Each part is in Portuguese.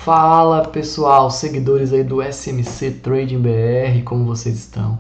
Fala pessoal, seguidores aí do SMC Trading BR, como vocês estão?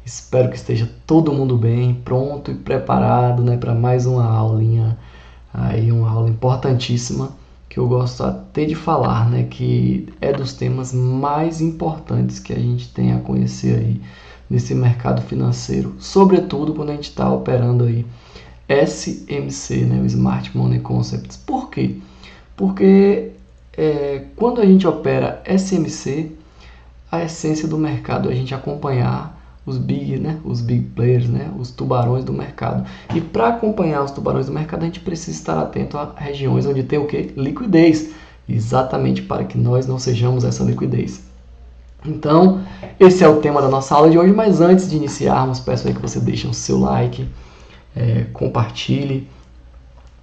Espero que esteja todo mundo bem, pronto e preparado, né, para mais uma aulinha aí, uma aula importantíssima que eu gosto até de falar, né, que é dos temas mais importantes que a gente tem a conhecer aí nesse mercado financeiro, sobretudo quando a gente está operando aí SMC, né, o Smart Money Concepts. Por quê? Porque quando a gente opera SMC, a essência do mercado é a gente acompanhar os big players, né, os tubarões do mercado. E para acompanhar os tubarões do mercado, a gente precisa estar atento a regiões onde tem o quê? Liquidez, exatamente para que nós não sejamos essa liquidez. Então, esse é o tema da nossa aula de hoje, mas antes de iniciarmos, peço aí que você deixe o seu like, compartilhe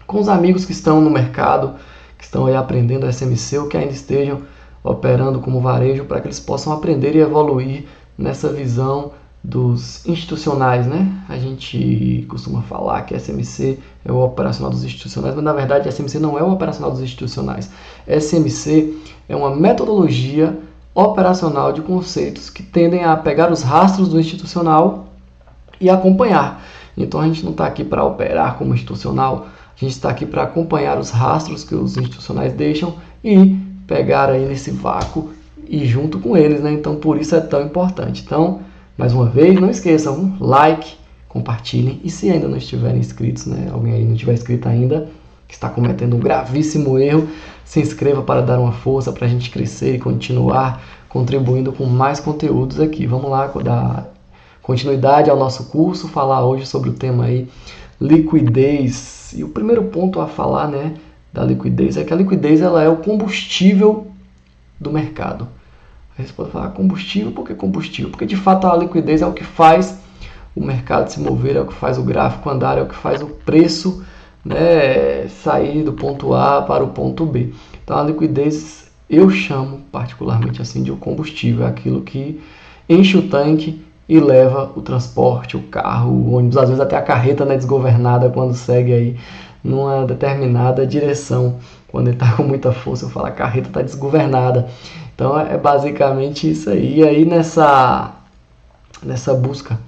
com os amigos que estão no mercado, que estão aí aprendendo SMC ou que ainda estejam operando como varejo, para que eles possam aprender e evoluir nessa visão dos institucionais, né? A gente costuma falar que SMC é o operacional dos institucionais, mas na verdade SMC não é o operacional dos institucionais. SMC é uma metodologia operacional de conceitos que tendem a pegar os rastros do institucional e acompanhar. Então a gente não está aqui para operar como institucional, a gente está aqui para acompanhar os rastros que os institucionais deixam e pegar aí nesse vácuo e junto com eles, né? Então por isso é tão importante. Então, mais uma vez, não esqueçam, like, compartilhem e se ainda não estiverem inscritos, né? Alguém aí não estiver inscrito ainda, que está cometendo um gravíssimo erro, se inscreva para dar uma força para a gente crescer e continuar contribuindo com mais conteúdos aqui. Vamos lá dar continuidade ao nosso curso, falar hoje sobre o tema aí liquidez. E o primeiro ponto a falar, né, da liquidez é que a liquidez ela é o combustível do mercado. Aí você pode falar combustível, por que combustível? Porque de fato a liquidez é o que faz o mercado se mover, é o que faz o gráfico andar, é o que faz o preço, né, sair do ponto A para o ponto B. Então a liquidez eu chamo particularmente assim de o combustível, é aquilo que enche o tanque e leva o transporte, o carro, o ônibus, às vezes até a carreta, né, desgovernada quando segue aí numa determinada direção. Quando ele está com muita força, eu falo, a carreta está desgovernada. Então é basicamente isso aí. E aí nessa busca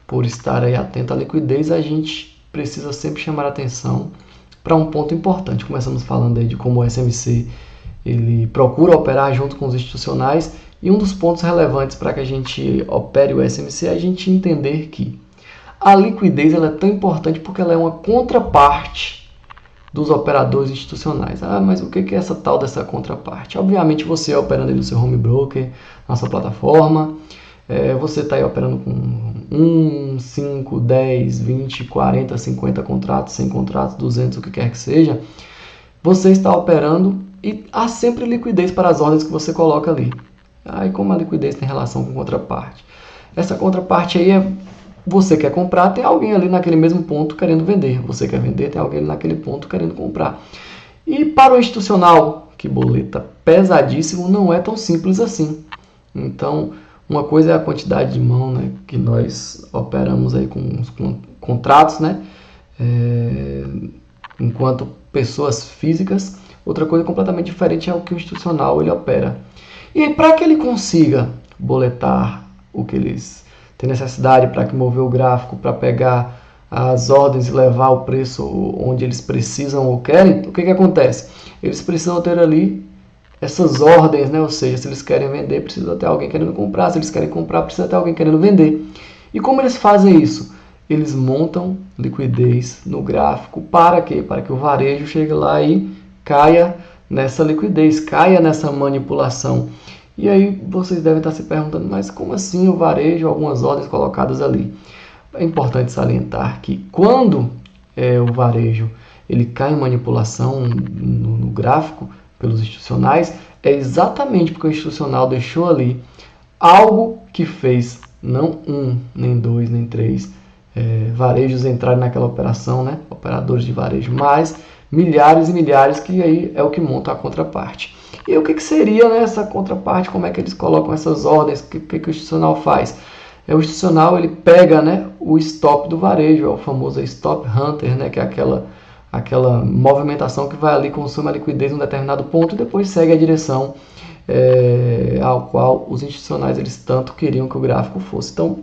por estar aí atento à liquidez, a gente precisa sempre chamar a atenção para um ponto importante. Começamos falando aí de como o SMC ele procura operar junto com os institucionais. E um dos pontos relevantes para que a gente opere o SMC é a gente entender que a liquidez ela é tão importante porque ela é uma contraparte dos operadores institucionais. Ah, mas o que é essa tal dessa contraparte? Obviamente você operando aí no seu home broker, na sua plataforma, você está aí operando com 1, 5, 10, 20, 40, 50 contratos, 100 contratos, 200, o que quer que seja, você está operando e há sempre liquidez para as ordens que você coloca ali. E como a liquidez tem relação com contraparte? Essa contraparte aí é você quer comprar, tem alguém ali naquele mesmo ponto querendo vender. Você quer vender, tem alguém naquele ponto querendo comprar. E para o institucional, que boleta pesadíssimo, não é tão simples assim. Então, uma coisa é a quantidade de mão, né, que nós operamos aí com os contratos, né, enquanto pessoas físicas. Outra coisa completamente diferente é o que o institucional ele opera. E para que ele consiga boletar o que eles têm necessidade, para que mover o gráfico, para pegar as ordens e levar o preço onde eles precisam ou querem, o que acontece? Eles precisam ter ali essas ordens, né? Ou seja, se eles querem vender, precisa ter alguém querendo comprar, se eles querem comprar, precisa ter alguém querendo vender. E como eles fazem isso? Eles montam liquidez no gráfico, para quê? Para que o varejo chegue lá e caia nessa liquidez, caia nessa manipulação. E aí vocês devem estar se perguntando, mas como assim o varejo, algumas ordens colocadas ali? É importante salientar que quando o varejo ele cai em manipulação no gráfico pelos institucionais, é exatamente porque o institucional deixou ali algo que fez não um, nem dois, nem três varejos entrarem naquela operação, né? Operadores de varejo, mas milhares e milhares, que aí é o que monta a contraparte. E o que seria, né, essa contraparte? Como é que eles colocam essas ordens? O que o institucional faz? O institucional ele pega, né, o stop do varejo, é o famoso stop hunter, né, que é aquela movimentação que vai ali, consome a liquidez em um determinado ponto e depois segue a direção ao qual os institucionais eles tanto queriam que o gráfico fosse. Então,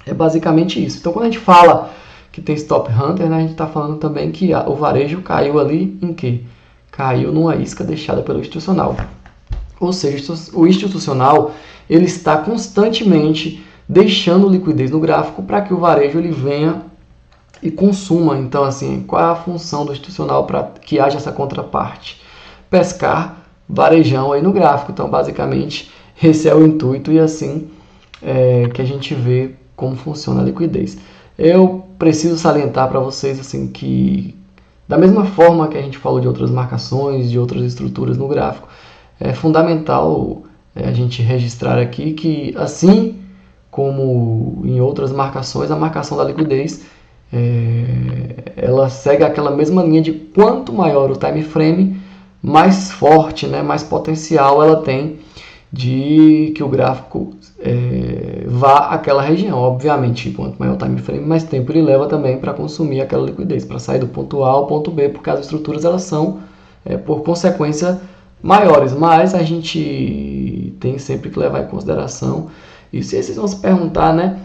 é basicamente isso. Então, quando a gente fala que tem Stop Hunter, né, a gente está falando também que o varejo caiu ali em quê? Caiu numa isca deixada pelo institucional. Ou seja, o institucional ele está constantemente deixando liquidez no gráfico para que o varejo ele venha e consuma. Então, assim, qual é a função do institucional para que haja essa contraparte? Pescar varejão aí no gráfico. Então, basicamente, esse é o intuito e assim que a gente vê como funciona a liquidez. Eu preciso salientar para vocês assim que, da mesma forma que a gente falou de outras marcações, de outras estruturas no gráfico, é fundamental a gente registrar aqui que, assim como em outras marcações, a marcação da liquidez ela segue aquela mesma linha de quanto maior o time frame, mais forte, né, mais potencial ela tem de que o gráfico vá àquela região. Obviamente, quanto maior o time frame, mais tempo ele leva também para consumir aquela liquidez, para sair do ponto A ao ponto B, porque as estruturas elas são, por consequência, maiores, mas a gente tem sempre que levar em consideração isso. E aí vocês vão se perguntar, né?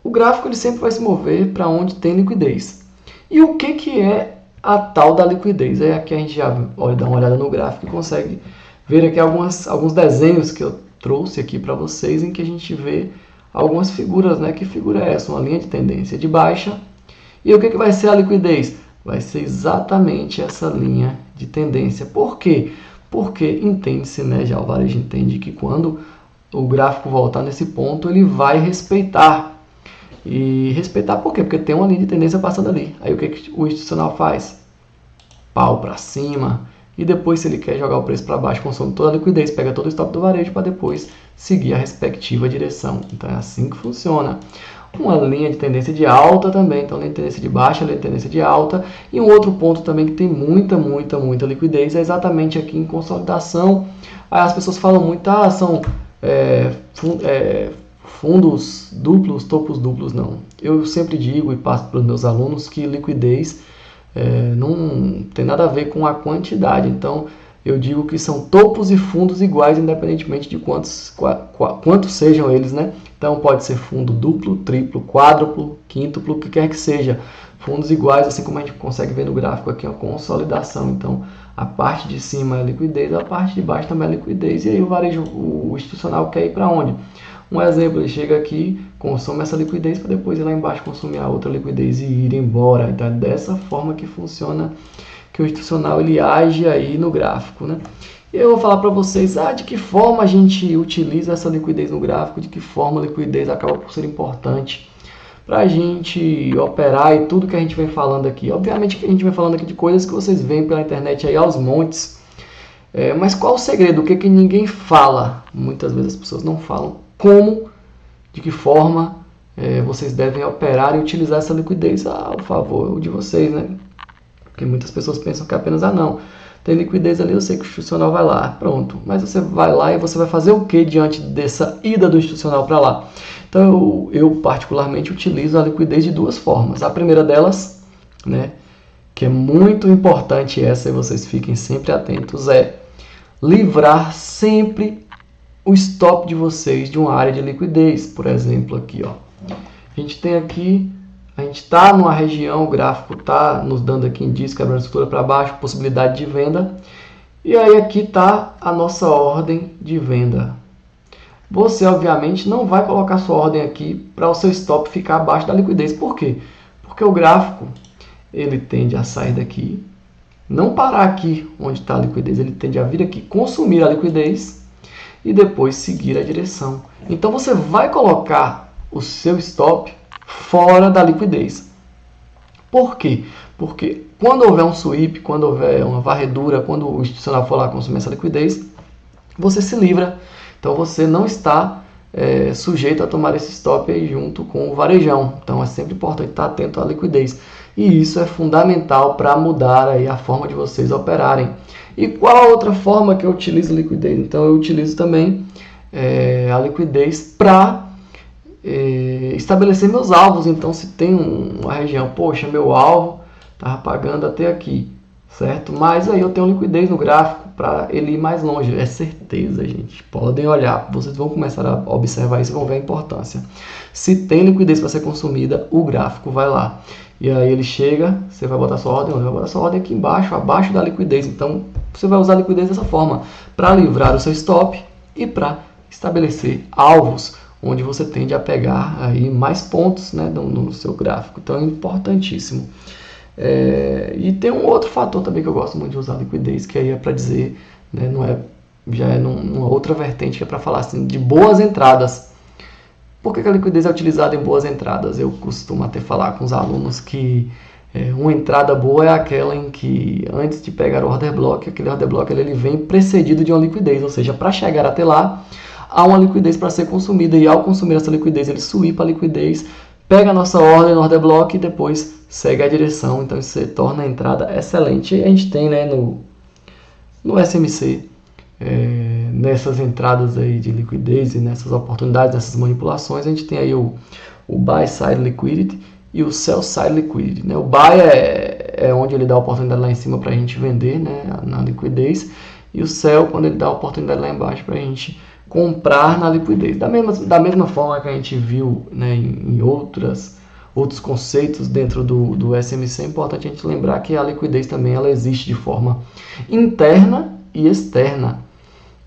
O gráfico ele sempre vai se mover para onde tem liquidez. E o que é a tal da liquidez? Aqui a gente já dá uma olhada no gráfico e consegue ver aqui alguns desenhos que eu trouxe aqui para vocês, em que a gente vê algumas figuras, né? Que figura é essa? Uma linha de tendência de baixa. E o que vai ser a liquidez? Vai ser exatamente essa linha de tendência. Por quê? Porque entende-se, né? Já o varejo entende que quando o gráfico voltar nesse ponto, ele vai respeitar. E respeitar por quê? Porque tem uma linha de tendência passando ali. Aí o que o institucional faz? Pau para cima. E depois, se ele quer jogar o preço para baixo, consome toda a liquidez, pega todo o stop do varejo para depois seguir a respectiva direção. Então é assim que funciona. Uma linha de tendência de alta também, então linha de tendência de baixa, linha de tendência de alta. E um outro ponto também que tem muita liquidez é exatamente aqui em consolidação. Aí as pessoas falam muito, são fundos duplos, topos duplos. Não. Eu sempre digo e passo para os meus alunos que liquidez não tem nada a ver com a quantidade. Então eu digo que são topos e fundos iguais, independentemente de quantos sejam eles, né? Então pode ser fundo duplo, triplo, quádruplo, quíntuplo, o que quer que seja. Fundos iguais, assim como a gente consegue ver no gráfico aqui, a consolidação. Então a parte de cima é liquidez, a parte de baixo também é liquidez. E aí o varejo, o institucional quer ir para onde? Um exemplo, ele chega aqui, consome essa liquidez para depois ir lá embaixo consumir a outra liquidez e ir embora. Então é dessa forma que funciona, que o institucional ele age aí no gráfico, né? E eu vou falar para vocês de que forma a gente utiliza essa liquidez no gráfico, de que forma a liquidez acaba por ser importante para a gente operar e tudo que a gente vem falando aqui. Obviamente que a gente vem falando aqui de coisas que vocês veem pela internet aí aos montes, mas qual o segredo? O que ninguém fala? Muitas vezes as pessoas não falam como, de que forma vocês devem operar e utilizar essa liquidez ao favor de vocês, né? Porque muitas pessoas pensam que apenas, não, tem liquidez ali, eu sei que o institucional vai lá, pronto. Mas você vai lá e você vai fazer o que diante dessa ida do institucional para lá? Então eu particularmente utilizo a liquidez de duas formas. A primeira delas, né, que é muito importante essa, e vocês fiquem sempre atentos, é livrar sempre o stop de vocês de uma área de liquidez. Por exemplo, aqui, a gente tem aqui, a gente está numa região, o gráfico está nos dando aqui indício, quebrando a estrutura para baixo, possibilidade de venda. E aí aqui está a nossa ordem de venda. Você, obviamente, não vai colocar sua ordem aqui para o seu stop ficar abaixo da liquidez. Por quê? Porque o gráfico, ele tende a sair daqui, não parar aqui onde está a liquidez, ele tende a vir aqui, consumir a liquidez e depois seguir a direção. Então você vai colocar o seu stop fora da liquidez. Por quê? Porque quando houver um sweep, quando houver uma varredura, quando o institucional for lá consumir essa liquidez, você se livra. Então você não está sujeito a tomar esse stop aí junto com o varejão. Então é sempre importante estar atento à liquidez. E isso é fundamental para mudar aí a forma de vocês operarem. E qual a outra forma que eu utilizo liquidez? Então eu utilizo também a liquidez para estabelecer meus alvos. Então se tem uma região, poxa, meu alvo estava pagando até aqui. certo? Mas aí eu tenho liquidez no gráfico para ele ir mais longe, é certeza, gente. Podem olhar, vocês vão começar a observar isso e vão ver a importância. Se tem liquidez para ser consumida, o gráfico vai lá. E aí ele chega, você vai botar sua ordem, vai botar sua ordem aqui embaixo, abaixo da liquidez. Então você vai usar a liquidez dessa forma para livrar o seu stop e para estabelecer alvos onde você tende a pegar aí mais pontos, né, no seu gráfico. Então é importantíssimo. E tem um outro fator também que eu gosto muito de usar a liquidez, que aí é para dizer, né, já é numa outra vertente, que é para falar assim, de boas entradas. Por que a liquidez é utilizada em boas entradas? Eu costumo até falar com os alunos que uma entrada boa é aquela em que, antes de pegar o order block, aquele order block ele vem precedido de uma liquidez, ou seja, para chegar até lá, há uma liquidez para ser consumida, e ao consumir essa liquidez, ele swipa a liquidez, pega a nossa ordem no order block e depois segue a direção. Então isso torna a entrada excelente. E a gente tem, né, no SMC, nessas entradas aí de liquidez e nessas oportunidades, nessas manipulações, a gente tem aí o Buy Side Liquidity e o Sell Side Liquidity, né? O Buy é onde ele dá a oportunidade lá em cima para a gente vender, né, na liquidez, e o Sell quando ele dá a oportunidade lá embaixo para a gente comprar na liquidez. Da mesma forma que a gente viu, né, em outros conceitos dentro do SMC, é importante a gente lembrar que a liquidez também ela existe de forma interna e externa.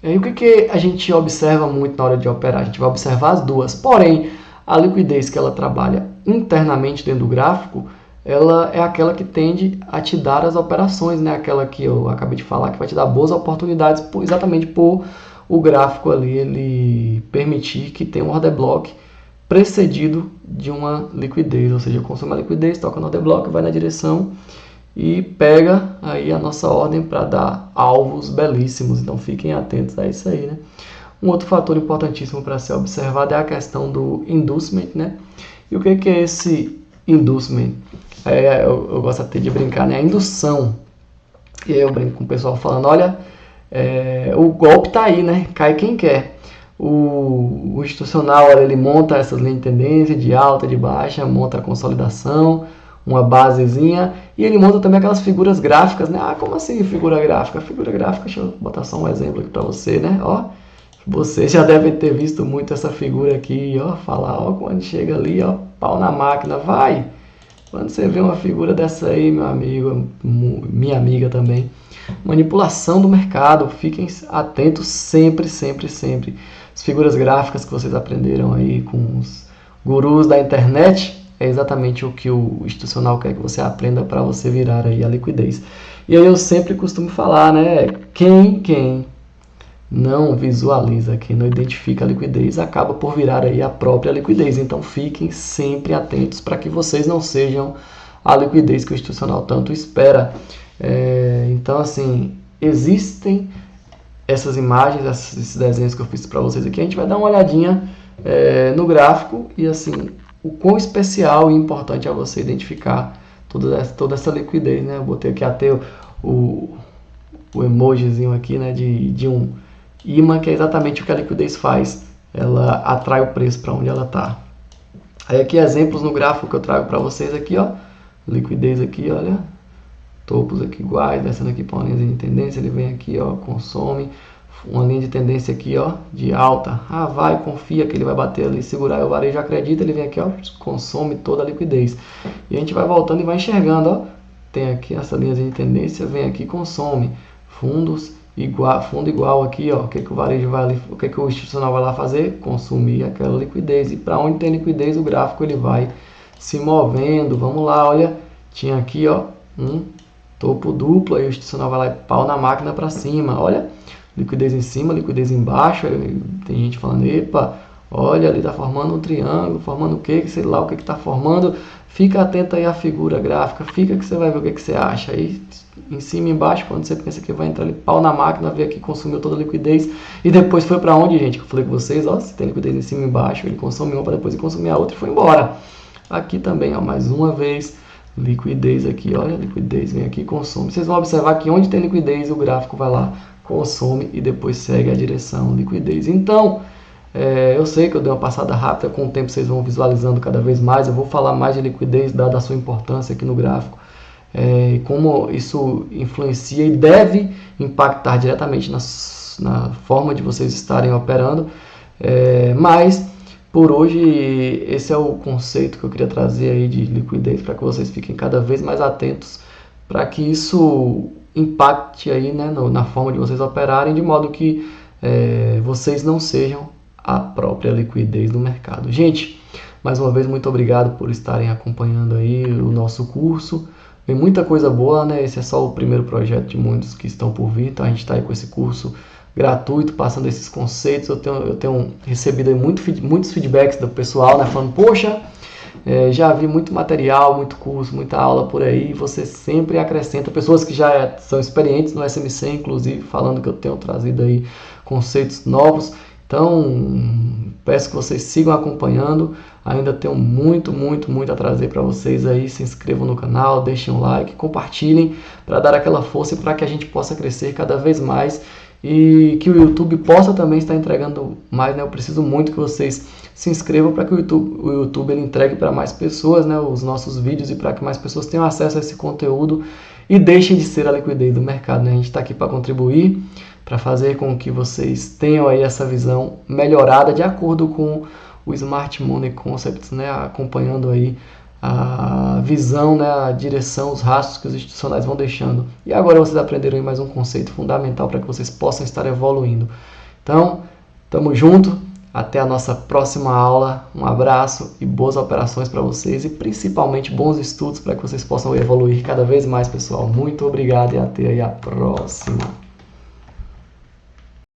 E o que a gente observa muito na hora de operar? A gente vai observar as duas, porém a liquidez que ela trabalha internamente dentro do gráfico, ela é aquela que tende a te dar as operações, né? Aquela que eu acabei de falar, que vai te dar boas oportunidades exatamente por o gráfico ali ele permitir que tenha um order block precedido de uma liquidez, ou seja, consome a liquidez, toca no order block, vai na direção e pega aí a nossa ordem para dar alvos belíssimos. Então fiquem atentos a isso aí, né? Um outro fator importantíssimo para ser observado é a questão do inducement, né? E o que é esse inducement? Eu gosto até de brincar, né? A indução. E aí eu brinco com o pessoal falando, olha, o golpe tá aí, né? Cai quem quer. O institucional, olha, ele monta essas linhas de tendência de alta, de baixa, monta a consolidação, uma basezinha, e ele monta também aquelas figuras gráficas, né? Ah, como assim figura gráfica? Figura gráfica, deixa eu botar só um exemplo aqui para você, né? Ó, vocês já devem ter visto muito essa figura aqui, ó, falar, ó, quando chega ali, ó, pau na máquina, vai! Quando você vê uma figura dessa aí, meu amigo, minha amiga também, manipulação do mercado, fiquem atentos sempre, sempre, sempre. As figuras gráficas que vocês aprenderam aí com os gurus da internet, é exatamente o que o institucional quer que você aprenda para você virar aí a liquidez. E aí eu sempre costumo falar, né, quem não visualiza, quem não identifica a liquidez, acaba por virar aí a própria liquidez. Então fiquem sempre atentos para que vocês não sejam a liquidez que o institucional tanto espera. Então, assim, existem essas imagens, esses desenhos que eu fiz para vocês aqui. A gente vai dar uma olhadinha no gráfico e, assim, o quão especial e importante é você identificar toda essa liquidez, né? Eu botei aqui até o emojizinho aqui, né, de um imã, que é exatamente o que a liquidez faz. Ela atrai o preço para onde ela está. Aí aqui exemplos no gráfico que eu trago para vocês aqui, ó. Liquidez aqui, olha. Topos aqui iguais, descendo aqui para uma linha de tendência, ele vem aqui, ó, consome. Uma linha de tendência aqui, ó, de alta. Ah, vai, confia que ele vai bater ali, segurar, o varejo acredita, ele vem aqui, ó, consome toda a liquidez. E a gente vai voltando e vai enxergando, ó. Tem aqui essa linha de tendência, vem aqui, consome. Fundo igual aqui, ó, o que o varejo vai ali, o que o institucional vai lá fazer? Consumir aquela liquidez. E para onde tem liquidez, o gráfico ele vai se movendo. Vamos lá, olha, tinha aqui, ó, um topo duplo, aí o institucional vai lá e pau na máquina para cima. Olha, liquidez em cima, liquidez embaixo. Tem gente falando, epa, olha, ali tá formando um triângulo, formando o que, sei lá o que tá formando. Fica atento aí à figura gráfica, fica que você vai ver o que você acha. Aí em cima e embaixo, quando você pensa que vai entrar ali, pau na máquina, vê que consumiu toda a liquidez. E depois foi para onde, gente? Eu falei com vocês, ó, se tem liquidez em cima e embaixo, ele consumiu uma para depois consumir a outra e foi embora. Aqui também, ó, mais uma vez, liquidez aqui, olha, liquidez, vem aqui, consome. Vocês vão observar que onde tem liquidez, o gráfico vai lá, consome e depois segue a direção liquidez. Então, eu sei que eu dei uma passada rápida, com o tempo vocês vão visualizando cada vez mais. Eu vou falar mais de liquidez, dada a sua importância aqui no gráfico. como isso influencia e deve impactar diretamente na forma de vocês estarem operando. Mas por hoje esse é o conceito que eu queria trazer aí de liquidez, para que vocês fiquem cada vez mais atentos, para que isso impacte aí, né, na forma de vocês operarem, de modo que vocês não sejam a própria liquidez do mercado. Gente, mais uma vez, muito obrigado por estarem acompanhando aí o nosso curso. Tem muita coisa boa, né? Esse é só o primeiro projeto de muitos que estão por vir. Então a gente está aí com esse curso gratuito, passando esses conceitos. Eu tenho recebido aí muitos feedbacks do pessoal, né? Falando, poxa, já vi muito material, muito curso, muita aula por aí. Você sempre acrescenta. Pessoas que já são experientes no SMC, inclusive, falando que eu tenho trazido aí conceitos novos. Então, peço que vocês sigam acompanhando. Ainda tenho muito a trazer para vocês aí. Se inscrevam no canal, deixem um like, compartilhem para dar aquela força e para que a gente possa crescer cada vez mais e que o YouTube possa também estar entregando mais, né? Eu preciso muito que vocês se inscrevam para que o YouTube ele entregue para mais pessoas, né, os nossos vídeos, e para que mais pessoas tenham acesso a esse conteúdo e deixem de ser a liquidez do mercado, né? A gente está aqui para contribuir, para fazer com que vocês tenham aí essa visão melhorada de acordo com o Smart Money Concepts, né? Acompanhando aí a visão, né? A direção, os rastros que os institucionais vão deixando. E agora vocês aprenderam aí mais um conceito fundamental para que vocês possam estar evoluindo. Então, tamo junto, até a nossa próxima aula. Um abraço e boas operações para vocês e principalmente bons estudos para que vocês possam evoluir cada vez mais, pessoal. Muito obrigado e até aí a próxima.